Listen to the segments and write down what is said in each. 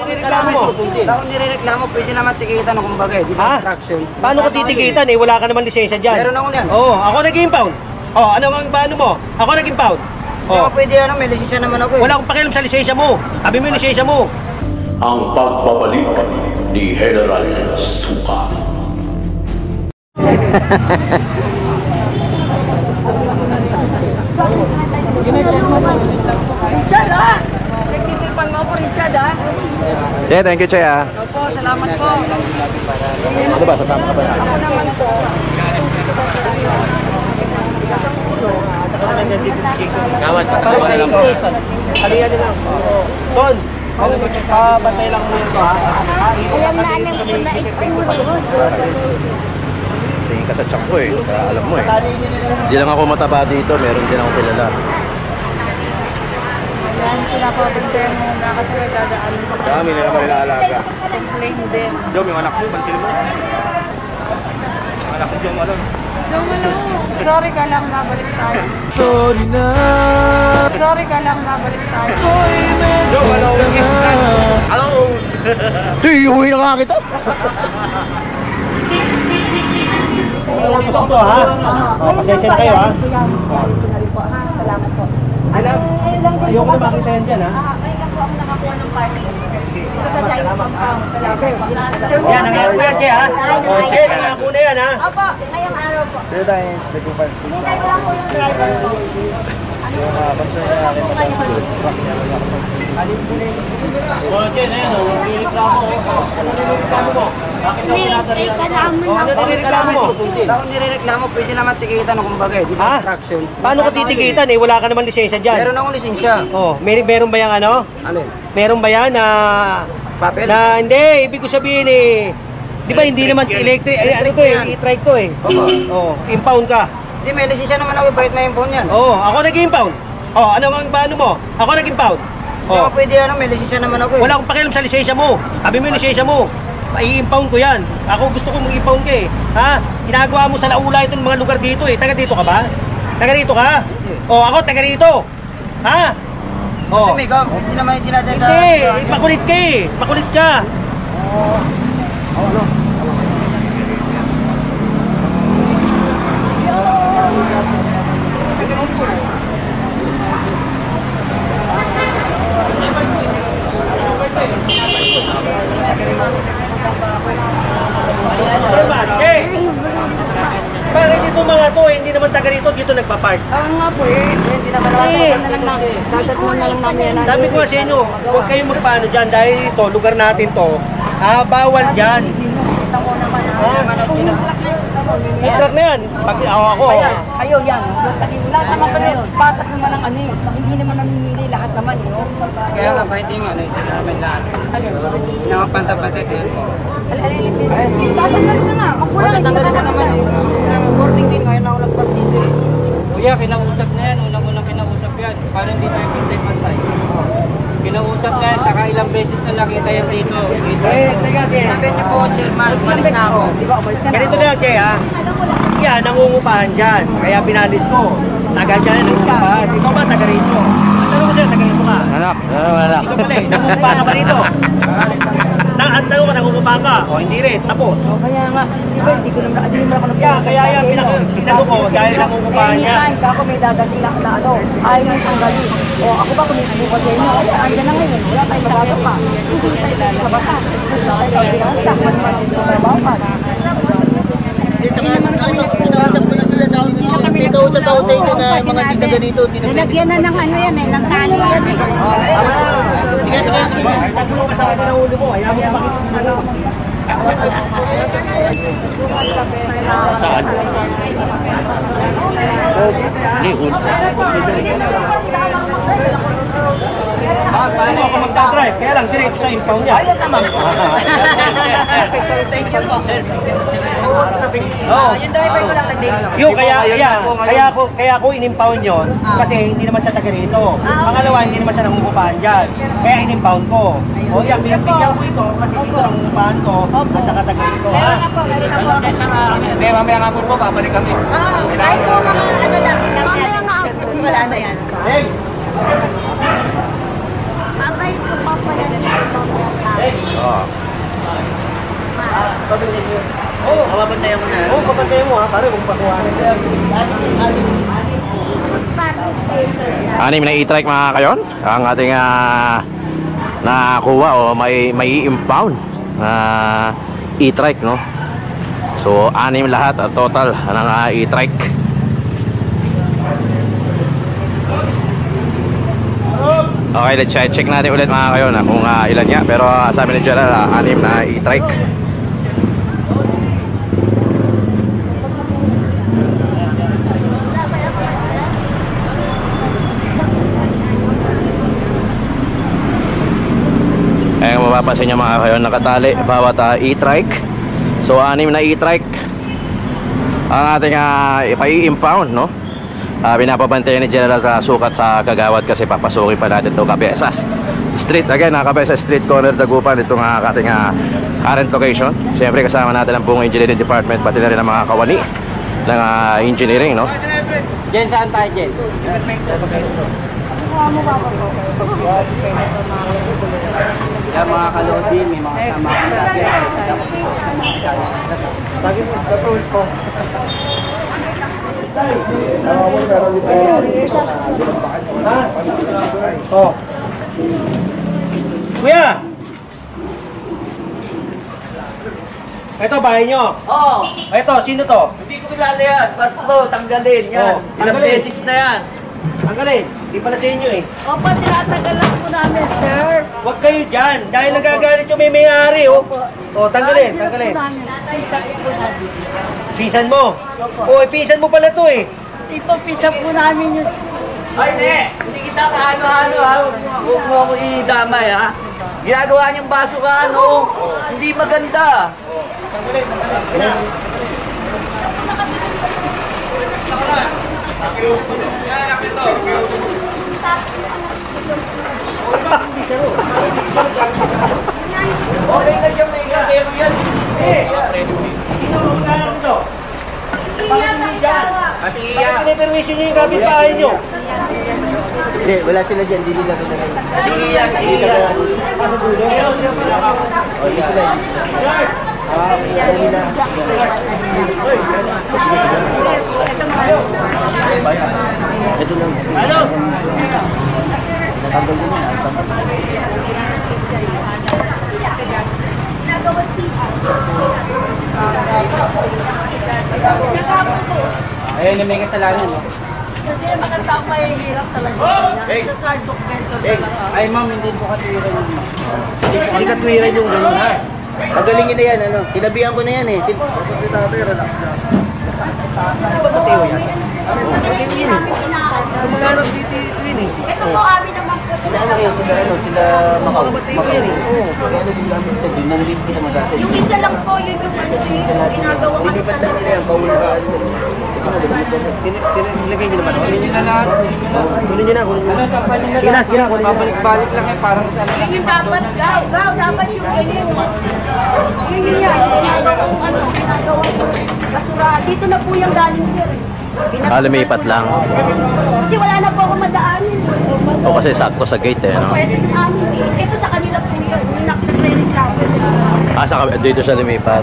Nireklamo mo? Wala akong nireklamo, pwede naman tikitan o kumbaga eh. Distraction. Paano ka titikitan eh? Wala ka naman lisensya dyan. Meron akong yan. Oo, ako nag-impound. Oo, ano mo? Ako nag-impound. Hindi ako pwede ano, may lisensya naman ako eh. Wala akong pakialam sa lisensya mo. Sabi mo yung lisensya mo. Ang pagbabalik ni General Suka. Richard ah! Nagtitipang mo po Richard ah! Yeah, thank you, Chay ah. Opo, salamat po. Ano ba, sasama ka ba? Ako naman po. Gawad, halihan nila. Ton, bantay lang mo ito ha. Alam na alam ko na ikulo. Tingin ka sa tiyak ko eh, kaya alam mo eh. Hindi lang ako mataba dito, meron din ako kilala. Yan, sila po din din muna kasi dadaan ko. Dami na naman nila-alaga. Complain din. Jom, yung anak mo, pansin mo. Yung anak mo, Jom, alam. Sorry ka lang, nabalik tayo. Sorry na. Sorry ka lang, nabalik tayo. Jom, hello. Hello. Uwi na nga kita. Ito ha. Pasensya na kayo ha. Salamat po. Alam, ayoko na makita yan dyan ha. Ngayon lang po ako nakakuha ng party. Ito sa China compound. Salamat po. Yan, nangako yan Che ha. O Che, nangako na yan ha. Opo, ngayong araw po. Dito tayo yung nagpupansin. Hintay ko lang po yung driver ko. Yung pansin niya akin na truck niya. O Che, na yan o. Nireklamo mo. Bakit mo pinatarihan? O ano nireklamo mo? Wala akong nireklamo, pwede naman tikitan o kumbaga eh. Distraction. Paano ka titikitan eh? Wala ka naman lisensya dyan. Meron akong lisensya. Oh, meron ba yung ano? Ano eh? Meron ba yan na Papel? na hindi, ibig ko sabihin eh. Di ba hindi naman electric, ano to eh, e-trike to eh. Oh, impound ka. Hindi, may lisensya naman ako, bakit may phone yan? Oh, ako nag-impound. Oh, ano mo? Ako nag-impound. Hindi ako pwede ano, may lisensya naman ako eh. Wala akong pakialam sa lisensya mo. Sabi mo yung lisensya mo. I-impound ko yan. Ako gusto ko mag-impound ka eh. Ha? Ginagawa mo sa laula itong mga lugar dito eh. Taga dito ka ba? Taga dito ka? Oh, ako taga dito. Ha? Oh. Kasi may hindi naman yung dinadala. Hindi, makulit ka eh. Makulit ka. Bakit dito mga to, hindi naman taga rito, dito nagpa-park. Nga po eh. Hindi naman ako na lang namin. Dagat mo na lang namin. Sabi ko nga sa inyo, huwag kayong magpaano dyan dahil ito, lugar natin to, bawal dyan. Kita mo naman Hitler na yan. Ako. Kayo yan. Lahat naman pa yun. Patas naman ang ano eh. Hindi naman namimili lahat naman eh. Kaya nga, bakit yung ano, hindi namin lahat. Hindi naman pantapantay din. Tatanggal na nga. Tatanggalin na naman yung warning din ngayon ako nag-park dito eh. Kuya, kinausap na yan. Unang-unang kinausap yan. Parang hindi tayo pantay-pantay. Kinausap na yan. Saka ilang beses na nakita yan dito. Teka, Che. Sabi niyo po, Chairman, umalis na ako. Ganito na lang, Che, ha? Yan, nangungupahan dyan. Kaya pinalis ko. Taga dyan, nangungupahan. Ikaw ba, taga rito? Tanong ko sa'yo, taga rito ka? Anak. Ikaw pala eh, nangungupahan ka ba rito? Ang tanong ko, nangungupahan ka? O, hindi rin, tapos. Kaya nga, di ba, hindi ko naman ako Kaya yan, pinano ko, dahil nangungupahan niya. Anytime ako may dadating lang na ano, ayaw yung tanggalin. O ako ba kung isubukan sa inyo, ay andyan na ngayon, wala tayong magagawa. Hindi tayo sa bata. Wala tayong magagawa, sakman naman yung trabaho pa. Ikaw sa inyo na mga hindi na ganito. Nilagyan na ng ano yan eh, ng tali yan eh. Sige. Tagulo ka sa akin na ulo mo, ayaw mo makikita. Saan? Paano ako magdadrive? Kaya lang, diretso sa impound niya. Ayun naman po. Thank you po. Yung driver ko lang nag-date. Yung kaya ko in-impound yun kasi hindi naman siya taga rito. Pangalawa, hindi naman siya nangungupahan dyan. Kaya in-impound ko. O yan, binibigyan ko ito kasi dito nangungupahan ko at saka taga rito. Meron na po ako. May mamaya nga po babalik kami. Kahit po mga ano lang, mamaya nga ako. Wala na yan. Hey! Babalik ko pa pala ng mga babantayan ko na. Oo, papantayin mo ha, pare, kung pakuhanin ko yan. Anim na e-trike mga kayon. Ang ating nakakuha o may impound na e-trike, no? So, anim lahat total ng e-trike. Okay, let's check natin ulit mga kayon kung ilan nga. Pero sabi ni Gerald, anim na e-trike. Kung mapapansin nyo mga kayon, nakatali bawat e-trike. So, anim na e-trike ang ating i-impound, no? Binapabantayan ni General sa sukat sa Kagawad kasi papasukin pa natin ito Cabezas Street. Again, Cabezas Street, corner Dagupan. Itong ating current location. Siyempre kasama natin ang buong engineering department, pati na rin ang mga kawani ng engineering, no? Jen, saan tayo, Jen? Kaya mga kalodi, may mga sama akong dati. Lagi mo, gagawin ko. Ha? Oh. Kuya! Ito, bahay nyo? Oo. Ito, sino to? Hindi ko kilala yan. Basta tanggalin yan. Oh, Ilang tanggalin. beses na yan. Tanggalin. Di pala sa inyo eh. Opo, tinatagal lang po namin, sir. Huwag kayo dyan. Dahil nagagalit yung may-ari, oh. Oh, tanggalin, tanggalin. Pisan mo? Oh, pisan mo pala to eh. Ipapisa po namin yung... Ay, ne! Hindi kita kaano-ano ha. Huwag mo ako idamay ha. Ginagawa niyong baso ka ano. Hindi maganda. Tanggalin, tanggalin. Okay na siya may pero yan. Sino ang magkano ito? Kasi Bakit pinipermission nyo yung kapitbahay nyo? Hindi, wala sila dyan. Hindi nila sila. Si Iya, si Iya. Ano? Ayun, may kasalanan, no? Kasi makanta ang mahihirap talaga. Sa child documento talaga. Ay, ma'am, hindi po katwiran yun, ma'am. Hindi katwiran yung gano'n ha. Pagalingin na yan, ano? Tinabihan ko na yan eh. Sumalanang dito yun eh. Ito po amin naman po. Sila ano yun? Sila ano? Sila Macau. Oo. Kaya din namin kita dun. Nandito kita mag-asal. Yung isa lang po, yun yung ano yung ginagawa ko. Lilipat lang nila yan. Paulaan. Nilagay nyo naman. Kunin nyo na lahat. Kunin nyo na, kunin nyo Ano, na. sampal nyo na Sige na, sige na, kunin nyo na. Babalik-balik lang eh, parang sa Yun yung dapat, guys. Dapat yung ganyan. Yun yun yan. Ginagawa ko ano, ginagawa ko. Basurahan. Dito na po yung galing, sir. Lumipat lang. Kasi wala na po ako madaanin. O kasi sakto sa gate eh, no? Pwede din amin eh. Ito sa kanila po yun. May nakikreklamo. Dito siya lumipat.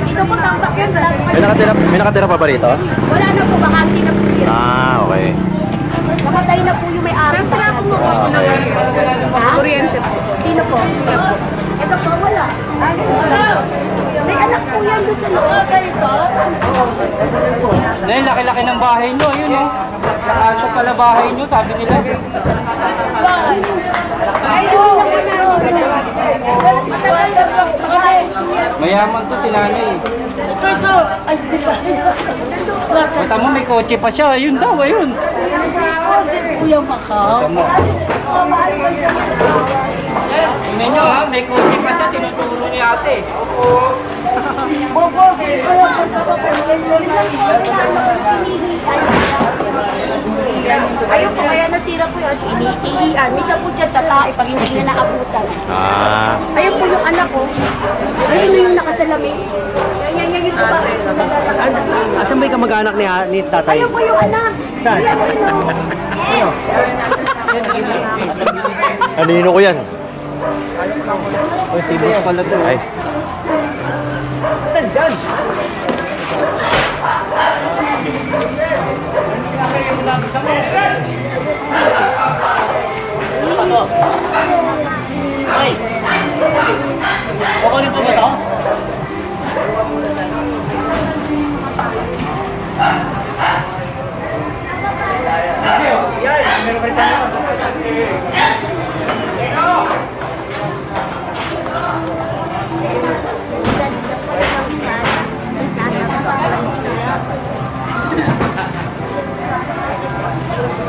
Ito po tambak yun. May nakatira pa ba rito? Wala na po. Bakante na po yun. Okay. Namatay na po yung may-ari. Saan sila po mo? Kuryente po. Sino po? Ito po, wala. May anak po yan doon sa loob. Dahil laki-laki ng bahay nyo, yun oh. Nakato pala bahay nyo, sabi nila. Ay, hindi na po na. Matagal na po. Mayaman to si nanay. Ito. Ay, di ba? Mata mo, may kotse pa siya. Yun daw, ayun. Kuya Macau. Tingnan nyo ha, may kotse pa siya. Tinuturo ni ate. Ayun po, kaya nasira po yun. Iniiyan. Misa po dyan tatae pag hindi niya nakabutan. Ayun po yung anak ko. Ayun yung nakasalamin. Yan yung pa. Asan ba yung kamag-anak ni tatay? Ayun po yung anak. Saan? Yan po yung... Anino ko yan? Oy, sibos pala to. Ay. dyan. Ay! Kukunin po ba ito?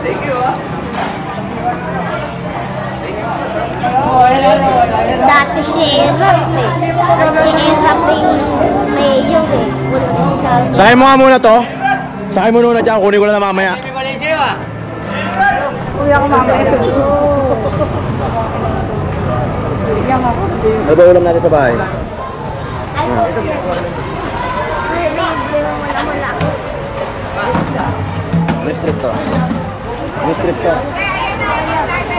Thank you, ah. Dati si Erap eh. Si Erap yung mayor eh. Sakay mo nga muna to. Sakay mo muna dyan, kunin ko na mamaya. Kuya ko mamaya. Ano ba ulam natin sa bahay? Ay, libre mo na malaki. Ano strip to? Ano strip to?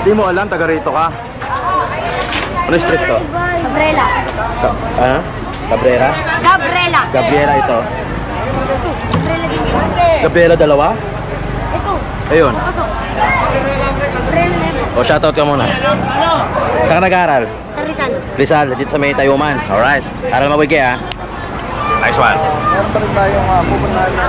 Hindi mo alam, taga rito ka. Ano strip to? Gabriela. Ano? Cabrera? Gabriela. Gabriela ito. Gabriela dito. Gabriela dalawa? Ito. Ayun. Gabriela na ito. O, shoutout ka muna. Saan ka nag-aaral? Sa Rizal. Rizal, dito sa may Tayuman. Alright. Aral mabuti ha. Nice one. Meron pa rin tayong pupuntahan na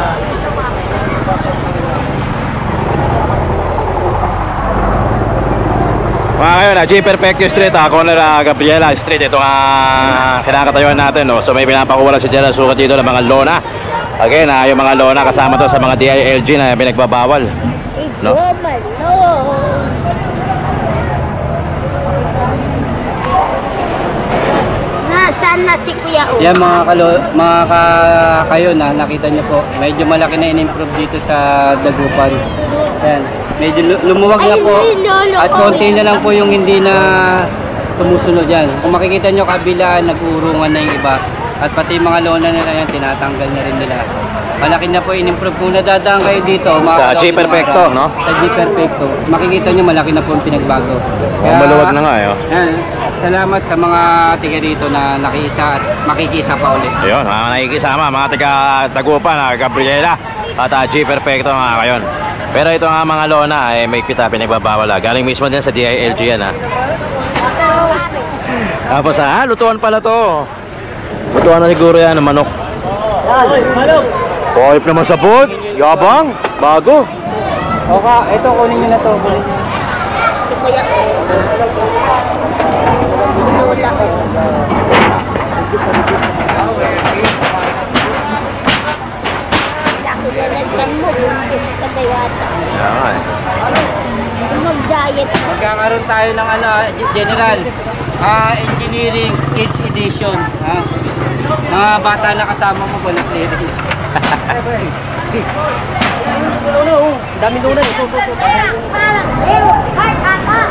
Mga kayo na, G Perfecto Street, corner na Gabriela Street. Ito nga kinakatayuan natin, no? So may pinapakuha si General Sukat dito ng mga lona. Again, yung mga lona kasama to sa mga DILG na pinagbabawal. Si No? Jomalo. Nasaan na si Kuya O? Yan kayo na nakita niyo po, medyo malaki na in-improve dito sa Dagupan. Yan. Medyo lumuwag na po at konti na lang po yung hindi na sumusunod yan. Kung makikita nyo kabila, nag-uurungan na yung iba at pati mga lona nila yan, tinatanggal na rin nila. Malaki na po in-improve. Kung nadadaan kayo dito, Sa G Perfecto, no? Sa G Perfecto. Makikita nyo malaki na po yung pinagbago. Maluwag na nga, eh. Yan. Salamat sa mga tiga dito na nakiisa at makikisa pa ulit. Ayun, mga nakikisama, mga taga Dagupan, Gabriela at G Perfecto, mga kayon. Pero ito nga mga lona, may pita pinagbabawal. Galing mismo din sa DILG yan, ha. Tapos, lutuan pala to. Lutuan na siguro yan, ng manok. Manok! Pohip naman sa boat. Yabang. Bago. Okay, ito kunin nyo na to. Kunin nyo. Si Kuya O. Lola O. Nakulanagtan mo, buntis ka na yata. Yan. Mag-diet. Magkakaroon tayo ng General Engineering Kids Edition. Mga bata na kasama mo, walang clearing. Dami luna eh. Parang, kahit ata.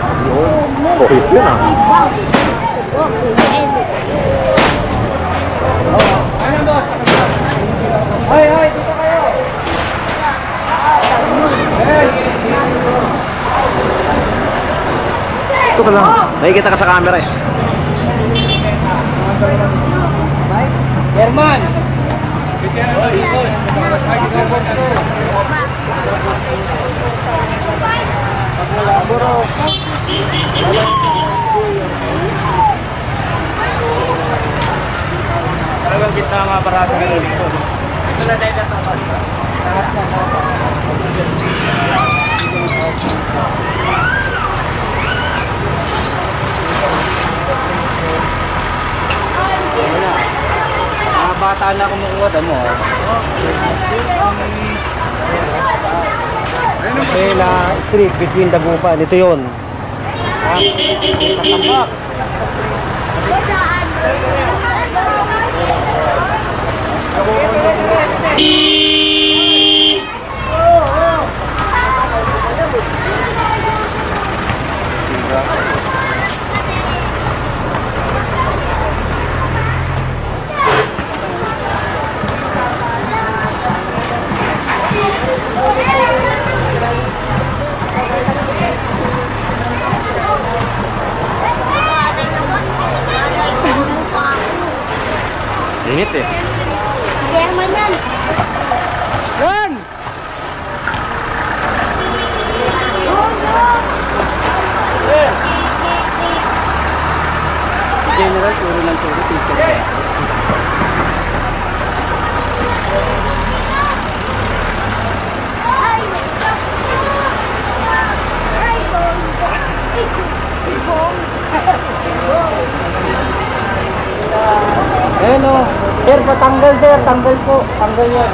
Pohip yun, ha. Hoy, hoy, dito kayo! Ito ka lang. Nakikita ka sa camera, eh. Herman! Talagang kita mga parada na dito. Ito na dahil natapas. Mga bata na kumukuha, damo. Okay na street between Dagupan. Ito yun. Tatambak. Init, eh. General, turo ng turo, teacher. Ayan o. Sir, patanggal sir. Tanggal po. Tanggal yan.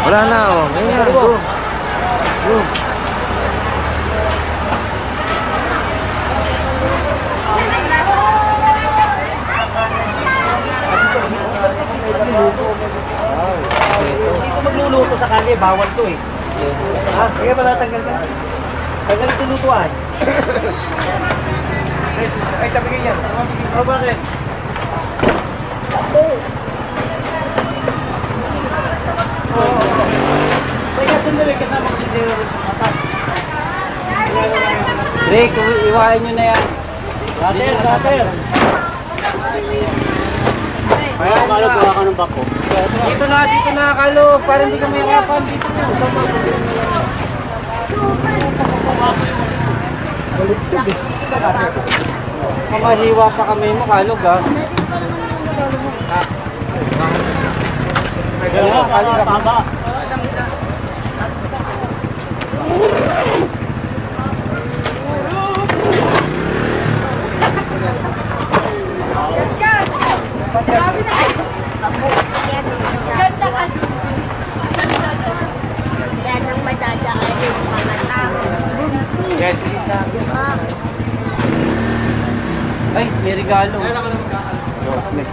Wala na oh. Ayan, go. Go. Hindi ko magluluto sa kalye, bawal to eh. Ha? Sige ba natanggal ka? Tanggal ito lutuan. Ay, tabi yan. O, bakit? Kaya sandali, kasama ko si Deo rin sa mata. Rick, iwain nyo na yan. Cutter. Kaya kalog, gawa ka ng bako. Dito na, kalog. Para hindi ka mahirapan. Dito na. Kamahiwa pa kami mo, kalog ha. Kalog. Yan ang madadaan yung mga tao. Yes. Ay, may regalo.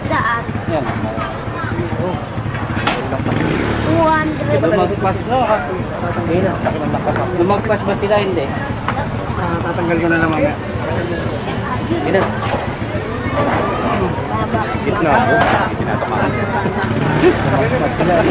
Saan? Yan. 200. Lumagpas no kasi. Lumagpas ba sila hindi? Tatanggal ko na lang mamaya. Ina. Gitna ako. Tinatamaan. Dapat sa na lang.